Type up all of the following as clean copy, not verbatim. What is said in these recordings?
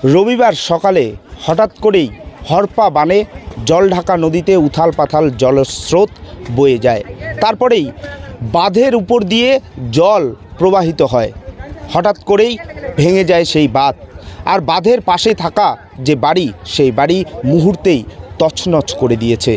রবিবার সকালে হঠাৎ করেই হরপা বানে জলঢাকা নদীতে উথাল পাথাল জলস্রোত বয়ে যায়। তারপরেই বাঁধের উপর দিয়ে জল প্রবাহিত হয়। হঠাৎ করেই ভেঙে যায় সেই বাঁধ, আর বাঁধের পাশে থাকা যে বাড়ি, সেই বাড়ি মুহূর্তেই তছনছ করে দিয়েছে।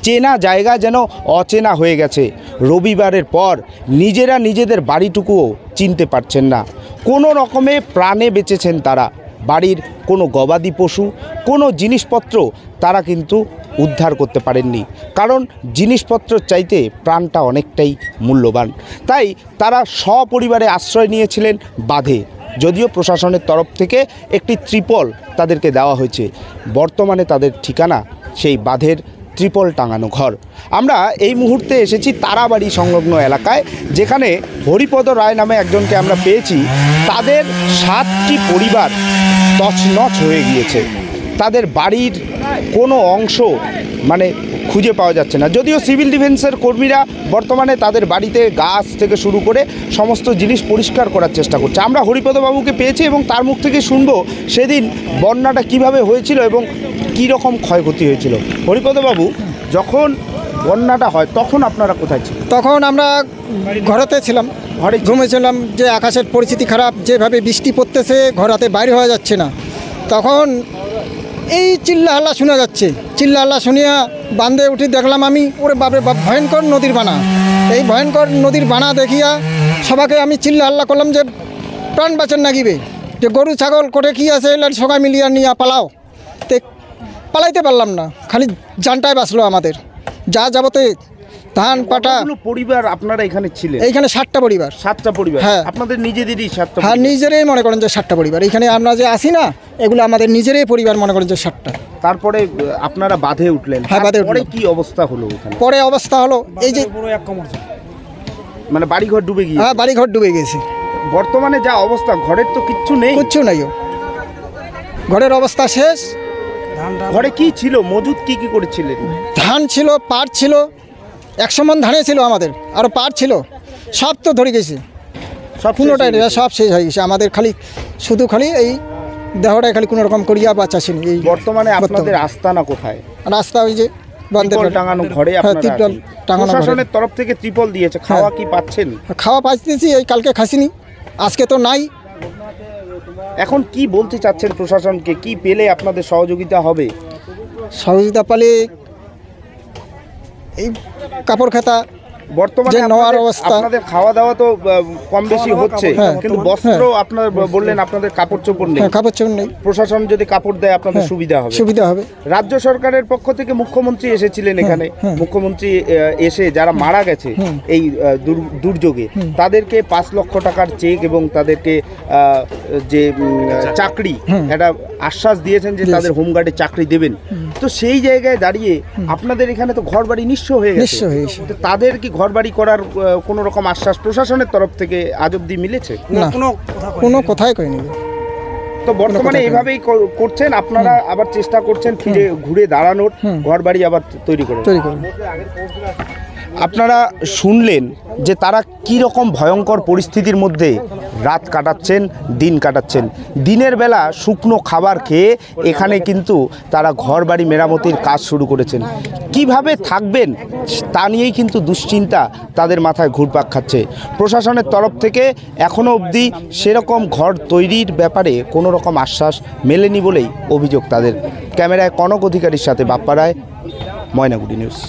চেনা জায়গা যেন অচেনা হয়ে গেছে। রবিবারের পর নিজেরা নিজেদের বাড়িটুকুও চিনতে পারছেন না। কোনো রকমে প্রাণে বেঁচেছেন তারা। বাড়ির কোনো গবাদি পশু, কোনো জিনিসপত্র তারা কিন্তু উদ্ধার করতে পারেননি, কারণ জিনিসপত্র চাইতে প্রাণটা অনেকটাই মূল্যবান। তাই তারা সপরিবারে আশ্রয় নিয়েছিলেন বাঁধে। যদিও প্রশাসনের তরফ থেকে একটি ত্রিপল তাদেরকে দেওয়া হয়েছে। বর্তমানে তাদের ঠিকানা সেই বাঁধের ত্রিপল টাঙানো ঘর। আমরা এই মুহূর্তে এসেছি তারাবাড়ি সংলগ্ন এলাকায়, যেখানে হরিপদ রায় নামে একজনকে আমরা পেয়েছি। তাদের 7টি পরিবার তছনছ হয়ে গিয়েছে। তাদের বাড়ির কোনো অংশ খুঁজে পাওয়া যাচ্ছে না। যদিও সিভিল ডিফেন্সের কর্মীরা বর্তমানে তাদের বাড়িতে গাছ থেকে শুরু করে সমস্ত জিনিস পরিষ্কার করার চেষ্টা করছে। আমরা হরিপদবাবুকে পেয়েছি এবং তার মুখ থেকে শুনবো সেদিন বন্যাটা কিভাবে হয়েছিল এবং কী রকম ক্ষয়ক্ষতি হয়েছিল। হরিপদবাবু, যখন বন্যাটা হয় তখন আপনারা কোথায় ছিলেন? তখন আমরা ঘরেতে ছিলাম, ঘরে ঘুমেছিলাম। যে আকাশের পরিস্থিতি খারাপ, যেভাবে বৃষ্টি পড়তেছে, ঘরেতে বাইরে হওয়া যাচ্ছে না। তখন এই চিল্লাহাল্লা শোনা যাচ্ছে। চিল্লাহাল্লা শুনিয়া বাঁধে উঠে দেখলাম আমি, ওরে বাপরে বাপ, ভয়ঙ্কর নদীর বানা। এই ভয়ঙ্কর নদীর বানা দেখিয়া সবাইকে আমি চিল্লাহাল্লা করলাম যে প্রাণ বাঁচান নাগিবে, যে গরু ছাগল কোটে কী আছে সবাই মিলিয়া নিয়ে পালাও। তে পালাইতে পারলাম না, খালি জানটাই বাঁচলো আমাদের। যা যাবতে ধান পাটা। পরিবার আপনারা এখানে ছিলেন? এইখানে 7টা পরিবার। 7টা পরিবার? হ্যাঁ। আপনাদের নিজেদেরই 7টা? হ্যাঁ, নিজেরাই মনে করেন যে 7টা পরিবার। এইখানে আমরা যে আসি না, এগুলো আমাদের নিজেরাই পরিবার মনে করেন যে 7টা। তারপরে আপনারা বাঁধে উঠলেন? হ্যাঁ, বাঁধে উঠলেন। পরে কি অবস্থা হলো ওখানে? পরে অবস্থা হলো এই যে বাড়িঘর ডুবে গিয়ে? হ্যাঁ, বাড়িঘর ডুবে গেছে। বর্তমানে যা অবস্থা, ঘরের তো কিচ্ছু নেই? কিচ্ছু নাই, ঘরের অবস্থা শেষ। ঘরে কি ছিল মজুদ, কি কি করেছিলেন? ধান ছিল, পাট ছিল, 100 মণ ধানে ছিল আমাদের, আরও পাট ছিল, সব তো ধরে গেছে। সব কোনোটাই সব শেষ হয়ে গেছে আমাদের। শুধু এই দেহটাই খালি কোনো রকম করিয়া বাচ্চা ছিল। এই বর্তমানে আপনাদের আস্তানা কোথায়? রাস্তা ওই যে ত্রিপল টাঙানো ঘরে। ত্রিপল টাঙানো। প্রশাসনের তরফ থেকে ত্রিপল দিয়েছে, খাওয়া কি পাচ্ছেন? খাওয়া পাচ্ছি, এই কালকে খাসিনি, আজকে তো নাই। এখন কি বলতে চাচ্ছেন প্রশাসনকে? কি পেলে আপনাদের সহযোগিতা হবে? সহযোগিতা পেলে এই কাপড় খেতা। বর্তমানে আপনাদের খাওয়া দাওয়া তো কম বেশি হচ্ছে, কিন্তু বস্ত্র আপনার বললেন আপনাদের কাপড় চোপড় নেই। কাপড় চোপড় নেই। প্রশাসন যদি কাপড় দেয় আপনাদের সুবিধা হবে। রাজ্য সরকারের পক্ষ থেকে মুখ্যমন্ত্রী এসেছিলেন এখানে। মুখ্যমন্ত্রী এসে যারা মারা গেছে এই দুর্যোগে, তাদেরকে 5 লক্ষ টাকার চেক এবং তাদেরকে যে চাকরি, একটা আশ্বাস দিয়েছেন যে তাদের হোমগার্ডে চাকরি দেবেন। তো সেই জায়গায় দাঁড়িয়ে আপনাদের এখানে তো ঘর বাড়ি নিঃস্ব হয়ে গেছে। তাদের কি ঘর বাড়ি করার কোনো রকম আশ্বাস প্রশাসনের তরফ থেকে আজ অবধি মিলেছে? কোনো কথাই কইনি। তো বর্তমানে এইভাবেই করছেন আপনারা, আবার চেষ্টা করছেন ফিরে ঘুরে দাঁড়ানোর, ঘর বাড়ি আবার তৈরি করে। আপনারা শুনলেন যে তারা কি রকম ভয়ঙ্কর পরিস্থিতির মধ্যে রাত কাটাচ্ছেন, দিন কাটাচ্ছেন। দিনের বেলা শুকনো খাবার খেয়ে এখানে কিন্তু তারা ঘর বাড়ি মেরামতির কাজ শুরু করেছেন। কিভাবে থাকবেন তা নিয়েই কিন্তু দুশ্চিন্তা তাদের মাথায় ঘুরপাক খাচ্ছে। প্রশাসনের তরফ থেকে এখনও অবধি সেরকম ঘর তৈরির ব্যাপারে কোনো রকম আশ্বাস মেলেনি বলেই অভিযোগ তাদের। ক্যামেরায় কনক অধিকারীর সাথে বাপ্পা রায়, ময়নাগুড়ি নিউজ।